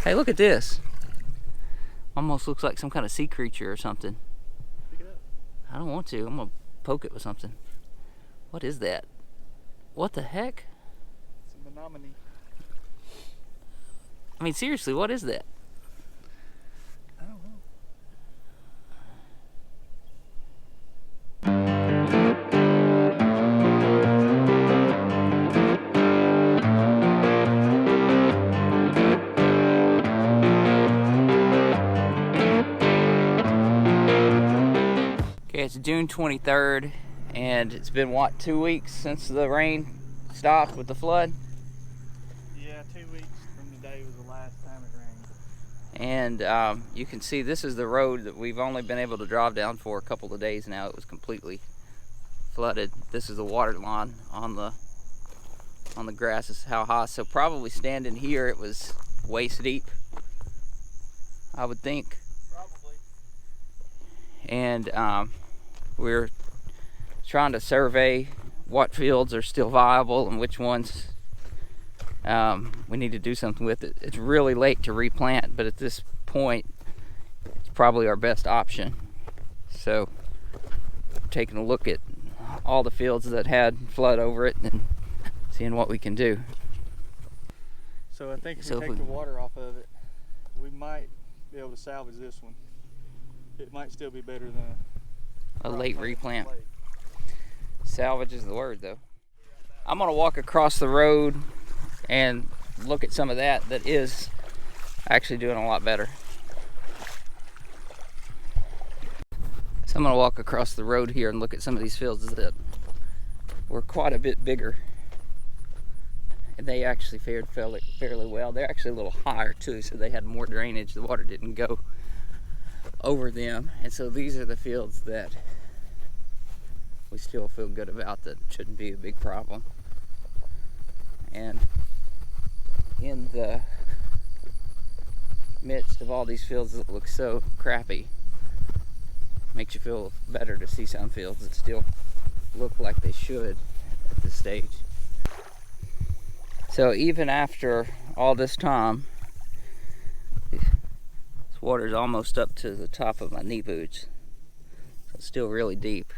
Hey, look at this. Almost looks like some kind of sea creature or something. Pick it up. I don't want to. I'm gonna poke it with something. What is that? What the heck? It's a menominee. I mean, seriously, what is that? I don't know. Okay, it's June 23rd, and it's been, what, 2 weeks since the rain stopped with the flood? Yeah, 2 weeks from the day was the last time it rained. And you can see this is the road that we've only been able to drive down for a couple of days now. It was completely flooded. This is the water line on the grass. This is how high. So probably standing here, it was waist deep, I would think. Probably. And we're trying to survey what fields are still viable and which ones we need to do something with. It. It's really late to replant, but at this point, it's probably our best option. So, taking a look at all the fields that had flood over it and seeing what we can do. So I think if we take the water off of it, we might be able to salvage this one. It might still be better than a late replant. Salvage is the word, though. I'm gonna walk across the road and look at some of that is actually doing a lot better. So I'm gonna walk across the road here and look at some of these fields that were quite a bit bigger. And they actually fared fairly well. They're actually a little higher too, so they had more drainage. The water didn't go over them. And so these are the fields that we still feel good about, that shouldn't be a big problem. And in the midst of all these fields that look so crappy, makes you feel better to see some fields that still look like they should at this stage. So even after all this time, this water is almost up to the top of my knee boots. So it's still really deep.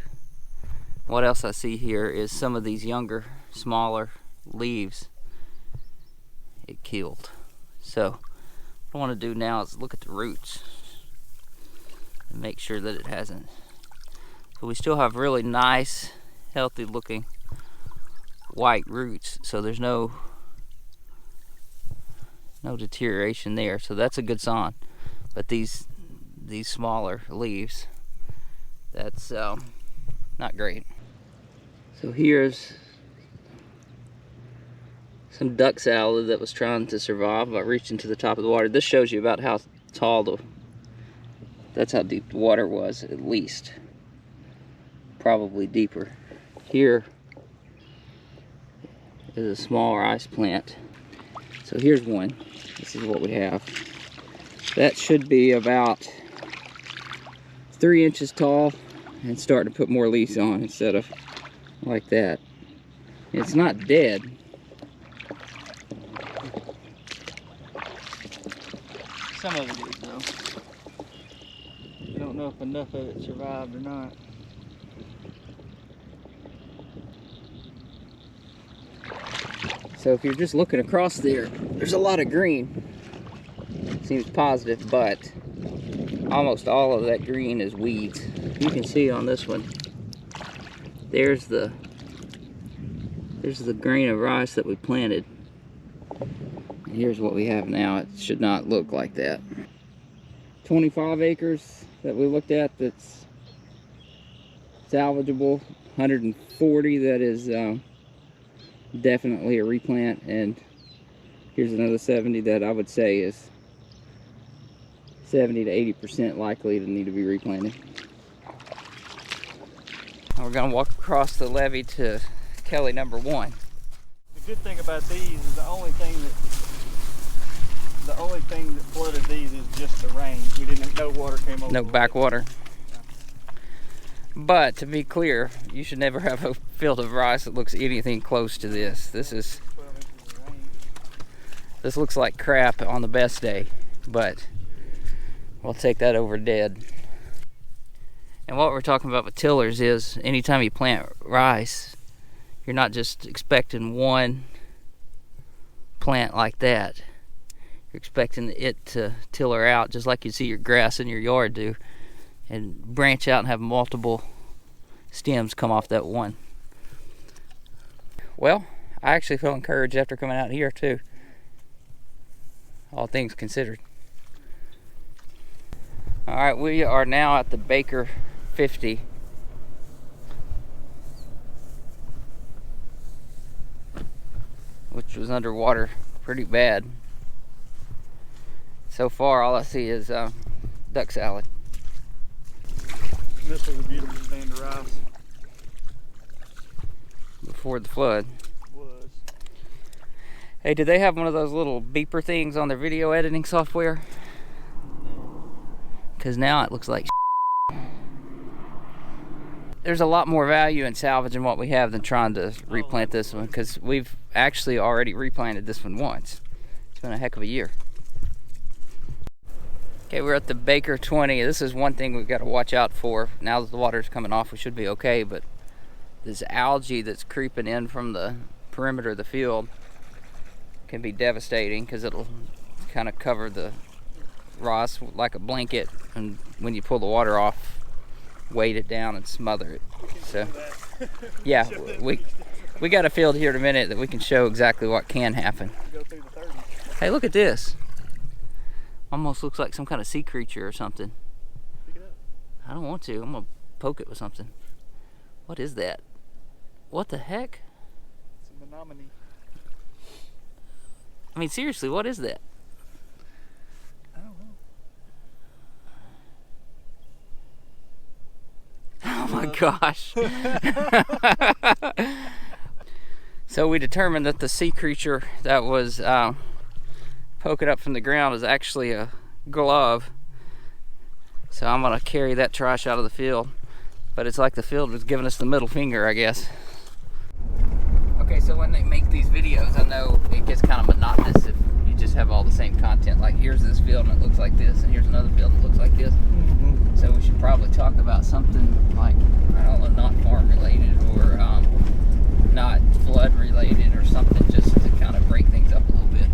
What else I see here is some of these younger, smaller leaves it killed. So what I want to do now is look at the roots and make sure that it hasn't. So we still have really nice, healthy looking white roots, so there's no deterioration there, so that's a good sign. But these smaller leaves, that's not great. So here's some duck salad that was trying to survive by reaching to the top of the water. This shows you about how tall that's how deep the water was, at least. Probably deeper. Here is a small rice plant. So here's one. This is what we have. That should be about 3 inches tall and starting to put more leaves on instead of like that. It's not dead. Some of it is, though. I don't know if enough of it survived or not. So if you're just looking across there, there's a lot of green. Seems positive, but almost all of that green is weeds. You can see on this one, there's the grain of rice that we planted. And here's what we have now. It should not look like that. 25 acres that we looked at that's salvageable. 140 that is definitely a replant, and here's another 70 that I would say is 70 to 80% likely to need to be replanted. We're gonna walk across the levee to Kelly number 1. The good thing about these is the only thing that flooded these is just the rain. We didn't know water came over. No backwater. But to be clear, you should never have a field of rice that looks anything close to this. This is This looks like crap on the best day, but we'll take that over dead. And what we're talking about with tillers is anytime you plant rice, you're not just expecting one plant like that. You're expecting it to tiller out just like you see your grass in your yard do, and branch out and have multiple stems come off that one. Well, I actually feel encouraged after coming out here too, all things considered. All right, we are now at the Baker 50. Which was underwater pretty bad. So far, all I see is duck salad. This was a beautiful stand of rice. Before the flood. Was. Hey, did they have one of those little beeper things on their video editing software? Because now it looks like there's a lot more value in salvaging what we have than trying to replant this one, because we've actually already replanted this one once. It's been a heck of a year. Okay, we're at the Baker 20. This is one thing we've got to watch out for. Now that the water's coming off, we should be okay, but this algae that's creeping in from the perimeter of the field can be devastating, because it'll kind of cover the rice like a blanket, and when you pull the water off, weight it down and smother it. So yeah, we got a field here in a minute that we can show exactly what can happen. Hey, look at this. Almost looks like some kind of sea creature or something. Pick it up. I don't want to. I'm gonna poke it with something. What is that? What the heck? It's a menominee. I mean, seriously, what is that? I don't know. Oh my gosh. So we determined that the sea creature that was poking up from the ground is actually a glove. So I'm gonna carry that trash out of the field. But it's like the field was giving us the middle finger, I guess. Okay, so when they make these videos, I know it gets kind of monotonous if you just have all the same content. Like, here's this field and it looks like this, and here's another field and it looks like this. Mm-hmm. So we should probably talk about something like, I don't know, not farm related or not flood related or something, just to kind of break things up a little bit.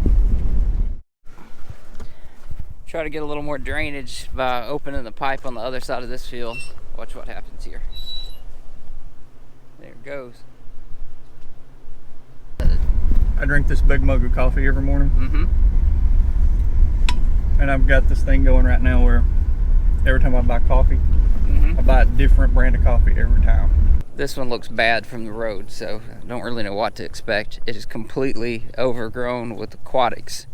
Try to get a little more drainage by opening the pipe on the other side of this field. Watch what happens here. There it goes. I drink this big mug of coffee every morning. Mm-hmm. And I've got this thing going right now where every time I buy coffee, I buy a different brand of coffee every time. This one looks bad from the road, so I don't really know what to expect. It is completely overgrown with aquatics.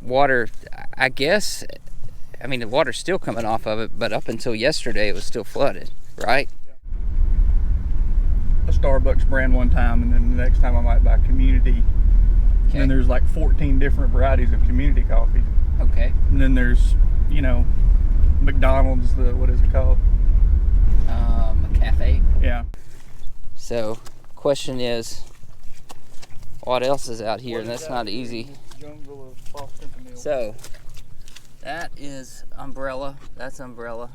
Water, I guess, I mean, the water's still coming off of it, but up until yesterday it was still flooded, right? A Starbucks brand one time, and then the next time I might buy Community. Okay. And there's like 14 different varieties of Community coffee. Okay. And then there's, you know, McDonald's, the, what is it called? A cafe. Yeah. So, question is, what else is out here? And that's not easy. Jungle of false fentanyl. So, that is umbrella. That's umbrella.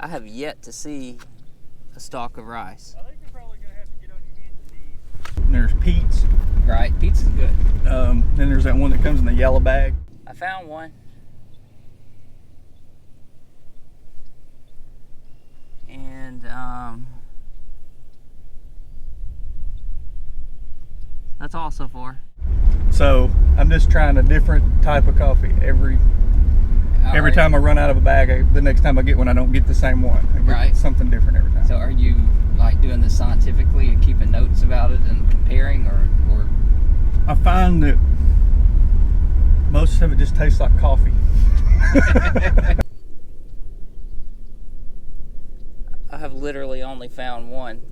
I have yet to see a stalk of rice. I think you're probably going to have to get on your hands and knees. And there's Pete's. Right, pizza's good. Then there's that one that comes in the yellow bag. I found one. And that's all so far. So I'm just trying a different type of coffee every time I run out of a bag. The next time I get one, I don't get the same one. I get something different every time. So are you like doing this scientifically and keeping notes about it and comparing, or? I find that most of it just tastes like coffee. I have literally only found one.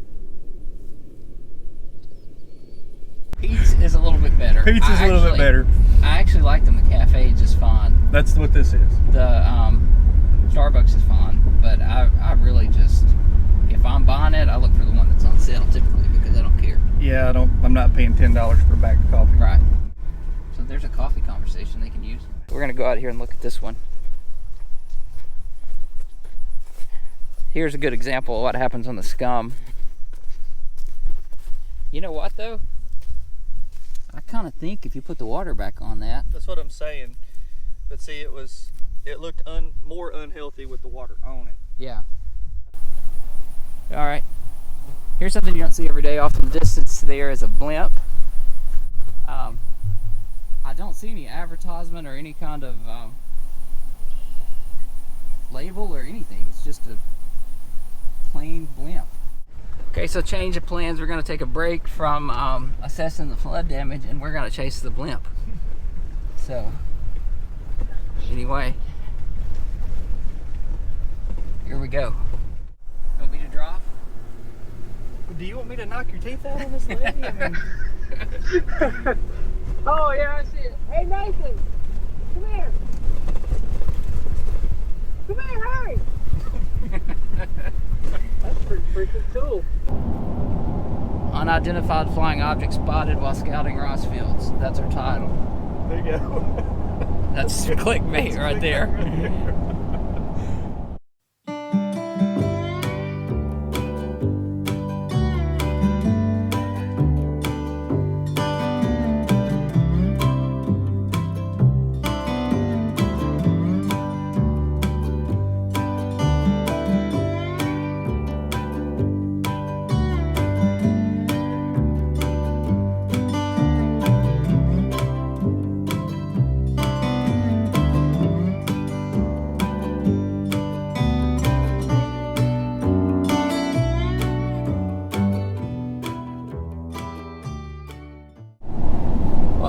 Pete's is a little bit better. Pete's is a little bit better. I actually like the McCafe just fine. That's what this is. The Starbucks is fine, but I really just, if I'm buying it, I look for the one that's on sale typically, because I don't care. Yeah, I'm not paying $10 for a bag of coffee. Right. So there's a coffee conversation they can use. We're gonna go out here and look at this one. Here's a good example of what happens on the scum. You know what though? I kind of think if you put the water back on that. That's what I'm saying. But see, it looked more unhealthy with the water on it. Yeah. All right. Here's something you don't see every day. Off in the distance there is a blimp. I don't see any advertisement or any kind of label or anything. It's just a plain blimp. Okay, so change of plans. We're going to take a break from assessing the flood damage, and we're going to chase the blimp. So, anyway, here we go. Want me to drop? Do you want me to knock your teeth out on this lady? I mean... Oh, yeah, I see it. Hey, Nathan, come here. Come here, hurry. That's pretty freaking cool. Unidentified flying object spotted while scouting rice fields. That's our title. There you go. That's clickbait right there.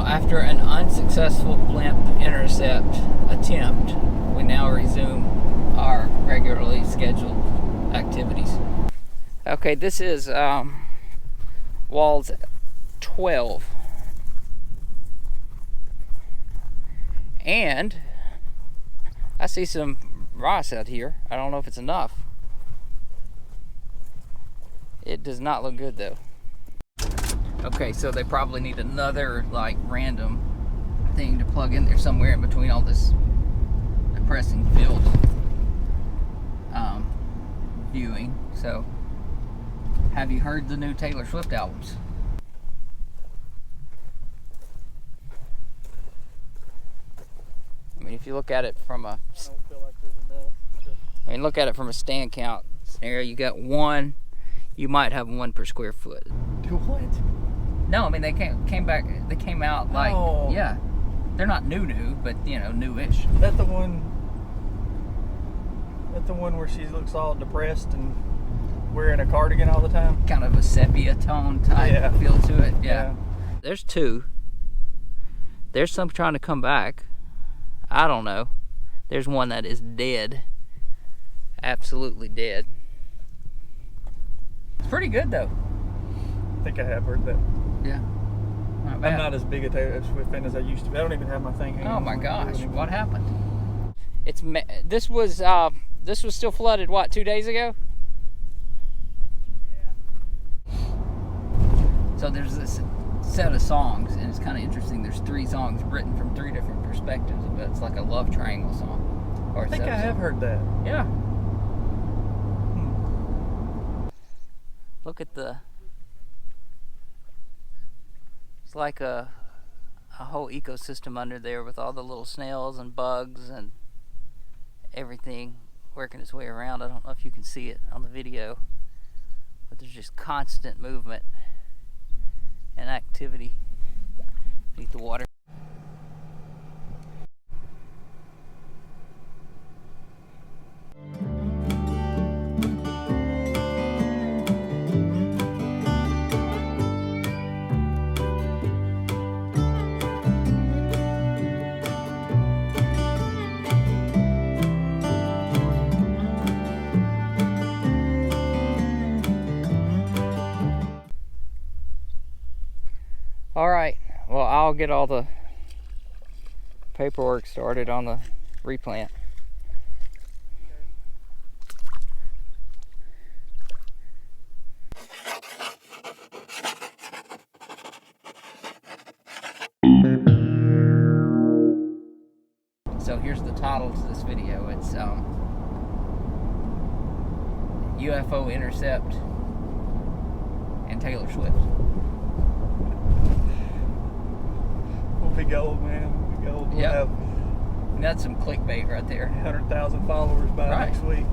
After an unsuccessful blimp intercept attempt, we now resume our regularly scheduled activities. Okay, this is Walls 12. And I see some rice out here. I don't know if it's enough. It does not look good though. Okay, so they probably need another like random thing to plug in there somewhere in between all this depressing field viewing. So, have you heard the new Taylor Swift albums? I mean, if you look at it from a, I don't feel like there's enough. I mean, look at it from a stand count scenario. You got one. You might have one per square foot. Do what? No, I mean they came back. They came out like yeah, they're not new, but you know, newish. That the one. That the one where she looks all depressed and wearing a cardigan all the time. Kind of a sepia tone type feel to it. Yeah. There's two. There's some trying to come back. I don't know. There's one that is dead. Absolutely dead. It's pretty good though. I think I have heard that. Yeah. Not bad. I'm not as big a Taylor Swift fan as I used to be. I don't even have my thing hanging. Oh my gosh! What happened? This was still flooded. What, 2 days ago? Yeah. So there's this set of songs, and it's kind of interesting. There's 3 songs written from 3 different perspectives, but it's like a love triangle song. Or I think I have heard that. Yeah. Look at the. It's like a whole ecosystem under there with all the little snails and bugs and everything working its way around. I don't know if you can see it on the video, but there's just constant movement and activity beneath the water. All right, well, I'll get all the paperwork started on the replant. So here's the title to this video. It's UFO Intercept and Taylor Swift. We'll be gold, man. We'll be gold. We'll Yep. have And that's some clickbait right there. 100,000 followers by Right. next week.